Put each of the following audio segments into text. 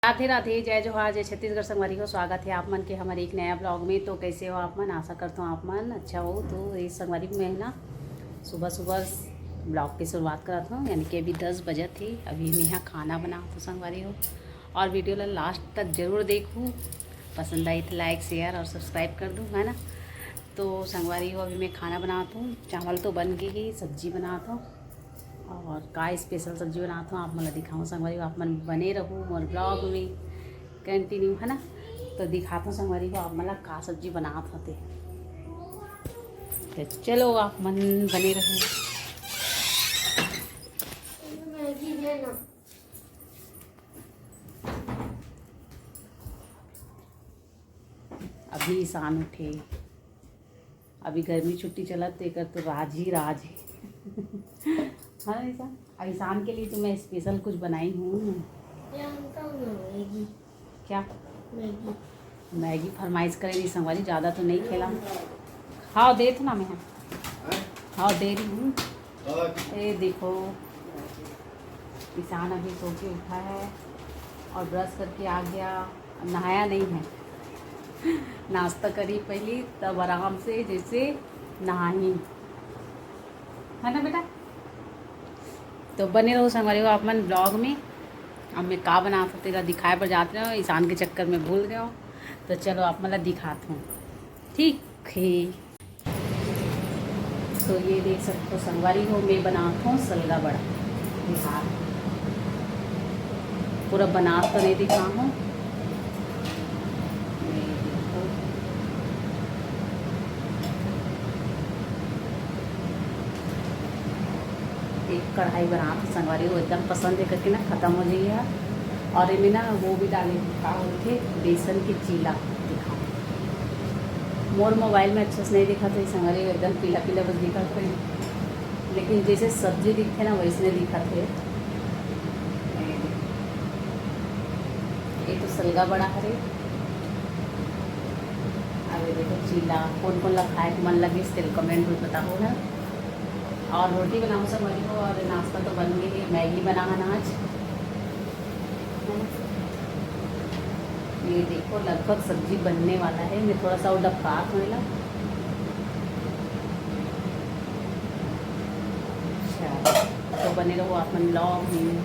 राधे राधे, जय जोहार, जय छत्तीसगढ़ संगवारी हो। स्वागत है आप मन के हमारे एक नया ब्लॉग में। तो कैसे हो आप मन? आशा करता हूँ आप मन अच्छा हो। तो इस संगवारी में ना सुबह सुबह ब्लॉग की शुरुआत करता हूँ, यानी कि अभी 10 बजे थी। अभी मैं यहाँ खाना बना तो संगवारी हो, और वीडियो ला लास्ट तक ज़रूर देखूँ। पसंद आई तो लाइक शेयर और सब्सक्राइब कर दूँ, है ना। तो संगवारी हो, अभी मैं खाना बनाता हूँ। चावल तो बन गई ही, सब्जी बनाता हूँ, और का स्पेशल सब्जी बनाता हूँ आप मतलब दिखाऊँ संगवारी को। आप मन बने रहूँ और ब्लॉग में कंटिन्यू, है ना। तो दिखाता हूँ संगवारी को आप मतलब का सब्जी बनाते होते। तो चलो आप मन बने रहूँ। अभी ईशान उठे, अभी गर्मी छुट्टी चलत तो एक तो राज ही राज है हाँ ईशान, ईशान के लिए तो मैं स्पेशल कुछ बनाई हूँ। क्या? मैगी फरमाइश करेगी संगवारी, ज़्यादा तो नहीं खेला। हाँ दे तो ना मैं, हाँ दे रही हूँ। ये देखो ईशान अभी सो के उठा है और ब्रश करके आ गया। नहाया नहीं है, नाश्ता करी पहले, तब आराम से जैसे नहाई, है ना बेटा। तो बने रहो संगवारी को आप मन ब्लॉग में। अब मैं का बनाता तेरा दिखाए पर जाते रहो, ईशान के चक्कर में भूल गए हो। तो चलो आप मतलब दिखाता हूँ, ठीक है। तो ये देख सकते हो संगवारी हो, मैं बनाता हूँ सलगा बड़ा। बिहार पूरा बना तो नहीं दिखा हूँ। एक कढ़ाई बना तो संगवारी को एकदम पसंद है करके ना ख़त्म हो जाइए। और इनमें ना वो भी डाले दिखा थे, बेसन के चीला दिखा। मोर मोबाइल में अच्छे से नहीं दिखा था संगवारी, एकदम पीला पीला बस दिखा थे, लेकिन जैसे सब्जी दिखते ना वैसे दिखा थे। ये तो सलगा बड़ा हरे। अरे देखो चीला कौन कौन ला खाए मन लगे इसके कमेंट में बताओ ना। और रोटी बनाऊँ संगवारी को, और नाश्ता तो बन गई, मैगी बनाना आज। ये देखो लगभग सब्जी बनने वाला है, मैं थोड़ा सा वो डफात मिला। अच्छा तो बने रहो आप मन ब्लॉग में।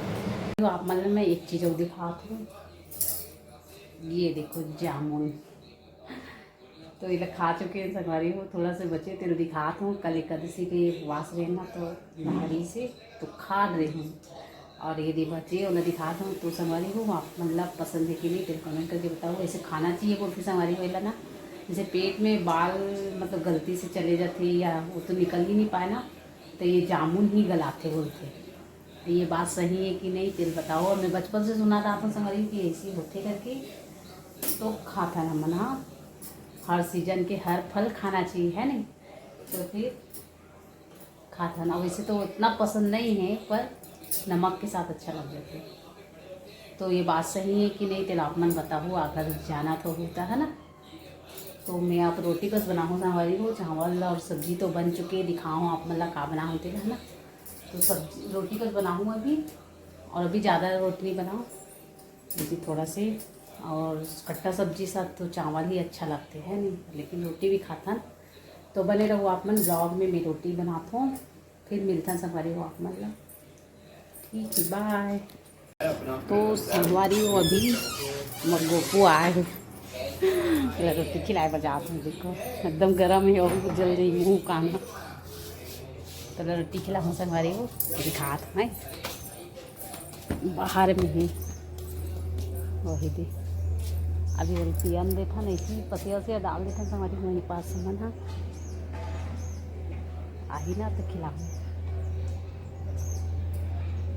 तो आप मन मैं एक चीज़ और दिखाती हूँ, ये देखो जामुन। तो ये खा चुके हैं संगवारी हो, थोड़ा से बचे तेरे दिखाता हूँ। कल एकादशी के उपवास रहना तो नहरी से तो खा रही हूँ, और ये बचे उन्हें दिखाता हूँ। तो संगवारी हो आप मतलब पसंद है कि नहीं तेरे कमेंट करके बताओ। ऐसे खाना चाहिए बोलती संगवारी हो ना, जैसे पेट में बाल मतलब गलती से चले जाते या वो तो निकल ही नहीं पाए ना, तो ये जामुन ही गलाते बोलते। तो ये बात सही है कि नहीं तेरे बताओ। और मैं बचपन से सुना था संगवारी कि ऐसे होते करके, तो खाता ना मना। हर सीजन के हर फल खाना चाहिए, है नहीं, तो फिर खाता ना। वैसे तो उतना पसंद नहीं है, पर नमक के साथ अच्छा लग जाता है। तो ये बात सही है कि नहीं तेरा आप मन बताओ, अगर जाना तो होता है ना। तो मैं आप रोटी बस बनाऊँ हमारी वो, चावल और सब्जी तो बन चुके, दिखाऊँ आप मतलब का बना होते है ना। तो सब्जी रोटी बस बनाऊँ अभी, और अभी ज़्यादा रोटी नहीं बनाऊँ, अभी थोड़ा से। और खट्टा सब्जी साथ तो चावल ही अच्छा लगते हैं नहीं, लेकिन रोटी भी खाता ना। तो बने रहो आप मन ब्लॉग में, मैं रोटी बनाता हूँ, फिर मिलता है संगवारी हो आप मतलब, ठीक है बाय। तो संगवारी हो अभी गोपू आए हैं, रोटी खिलाए बजाते हैं, देखो एकदम गर्म है और जल रही मुँह काना। तो रोटी खिलाऊँ संगवारी हो, दिखाता है बाहर में ही वही दे। अभी पियन देखा नहीं थी, पतिया से डाल देता संगवारी मेरे पास सामान। हाँ आई ना तो खिलाऊँ।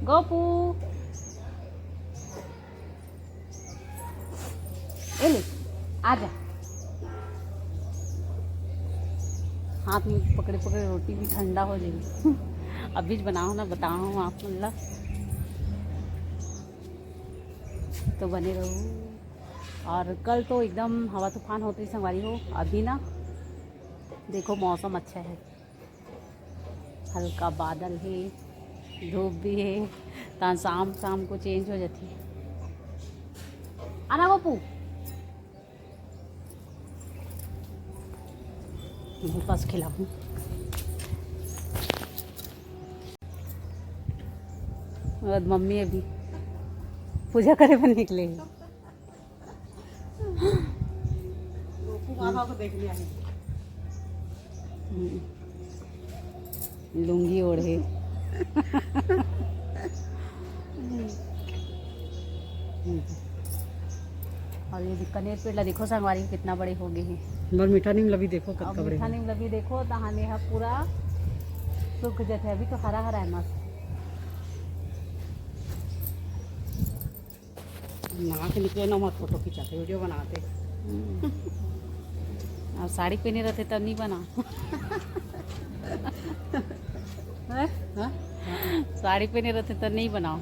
गोपू एले आजा, हाथ में पकड़े पकड़े रोटी भी ठंडा हो जाएगी अभी बनाओ ना, बताओ आप मतलब। तो बने रहो। और कल तो एकदम हवा तूफान होती संगवारी हो। अभी ना देखो मौसम अच्छा है, हल्का बादल है, धूप भी है, तो शाम शाम को चेंज हो जाती है। आना बापू, मेरे पास खिलाऊं। और मम्मी अभी पूजा करे पर निकले हैं। बाबा को देख लिया। लुंगी ओढ़े। और ये कनेर पेड़ देखो संगवारी कितना बड़े हो गए हैं। और मीठा नीम लभी देखो अब कब मीठा नीम लगी देखो दहाने है पूरा सूख जाता है। अभी तो हरा हरा है मस्त। नहा के निकले ना मत फोटो खिंचाते वीडियो बनाते। अब साड़ी पहने रहते तब नहीं बना। हाँ? साड़ी पहने रहते तब नहीं बनाओ।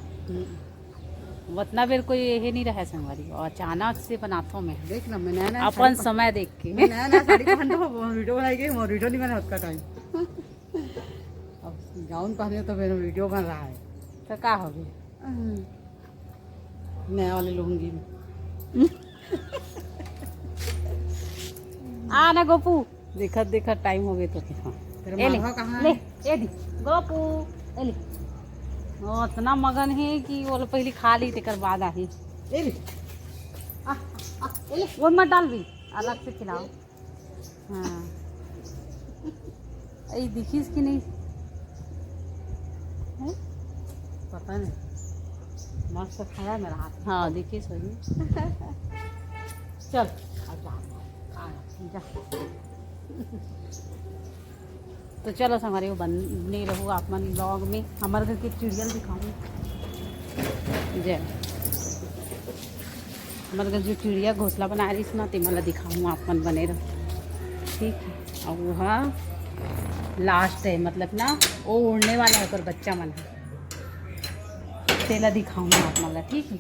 उतना बेर कोई यही नहीं रहा संगवारी और अचानक से बनाता हूँ मैं। देख ना मैं नया अपन समय देख के नया साड़ी पहन दो वीडियो बनाएगी। वीडियो नहीं बना उसका टाइम। अब गाउन पहने तो मेरा वीडियो बन रहा है। तो क्या हो गया नया वाले लूंगी। आ ना गोपू, देखत देखत टाइम हो गया तो तेरा ए ले, मालवा कहाँ ले है? ए दी गोपू ए ले। वो इतना मगन है कि वो लोग पहले खा ली तेकर बाद आई। ए ले। ए ले वो मत डाल भी, अलग से खिलाओ। हाँ ये दिखीस कि नहीं है? पता नहीं मस्त खाया मेरा हाथ। हाँ दिखीस वही। चल जा। तो चलो हमारे वो बने रहो आप मन ब्लॉग में। हमारे घर की चिड़िया दिखाऊँ जय। हमारे घर जो चिड़िया घोंसला बना रही ना ते मला दिखाऊँ आप मन बने रहो। ठीक है। और वह लास्ट है मतलब ना वो उड़ने वाला है पर बच्चा मन है तेला दिखाऊँ आप मला। ठीक है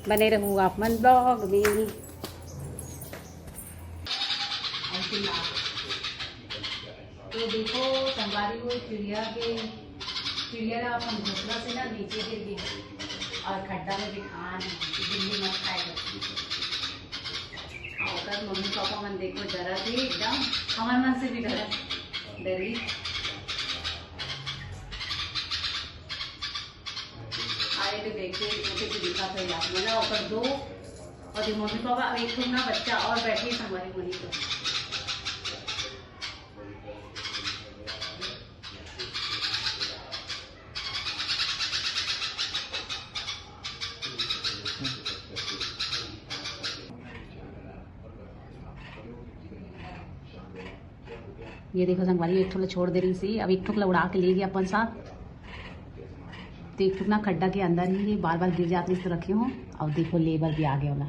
बने रहो आप मन ब्लॉग में। तो देखो संगवारी को चिड़िया अपन घोंसला से ना नीचे गिर गई और खड्डा में बिठा दिल्ली मत खाएगा। और मम्मी पापा मन देखो डरा थी एकदम। हमारे मन से भी डरी। आए तो देखे तो दिखा था यार मैंने और दो और मम्मी पापा एक तो ना बच्चा और बैठे संगवारी मनी को। ये देखो संगवारी एक ठोला छोड़ दे रही सी। अब एक ठोला उड़ा के ले गया अपन साथ। तो एक ठुकना खड्डा के अंदर ही बार बार गिर जाते इस तो रखे हों। और देखो लेबर भी आ गया वाला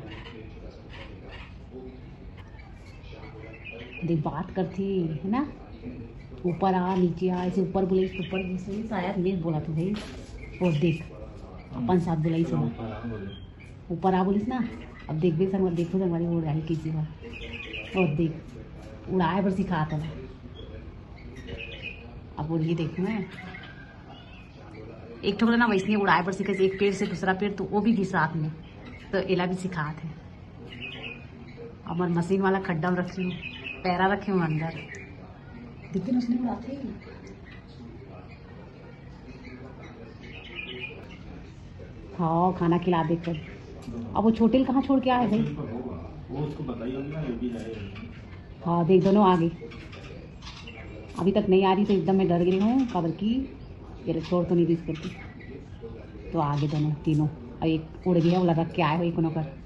देख बात करती है ना। ऊपर आ नीचे आ ऐसे ऊपर बोले ऊपर जैसे शायद मैं बोला तो भाई। और देख अपन साथ बोला सुना ऊपर आ बोलिस ना। अब देख भी संग देखो संगवारी उड़ रही किसी बार। और देख उड़ाए पर सिखाता था। अब उड़ देखो मैं एक ठोकरा ना वैसे उड़ाए पर सीखे एक पेड़ से दूसरा पेड़ तो वो भी घिस रात में तो एला भी सिखाते हैं। हमार मशीन वाला खड्डा में रखी हूँ पैरा रखे हूँ अंदर दिखते उसने उड़ाते हैं। हाँ खाना खिला देकर। अब वो छोटे कहाँ छोड़ के आए भाई। वो उसको बताइए ना ये भी जाए। हाँ देख दोनों आ गई। अभी तक नहीं आ रही तो एकदम मैं डर गई हूँ खबर की तेरे छोड़ तो नहीं दी करती। तो आगे दोनों तीनों और एक उड़ गया वो लगा क्या है वही कोनो कर।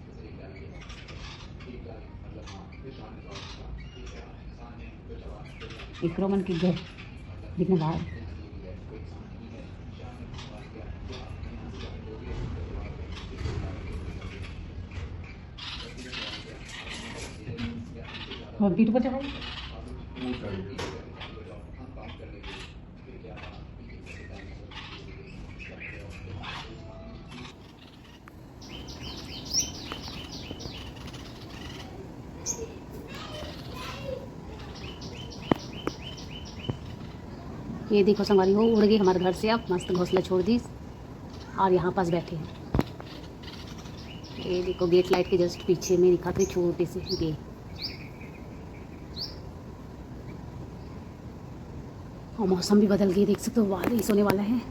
एक रोमन की घर दिखने बाहर और पीठ पर चढ़ाई। ये देखो संगवारी हो उड़ गई हमारे घर से। अब मस्त घोंसला छोड़ दी और यहाँ पास बैठे हैं। ये देखो गेट लाइट के जस्ट पीछे में दिखा थे छोटे से गेट। और मौसम भी बदल गई, देख सकते हो बारिश होने वाला है।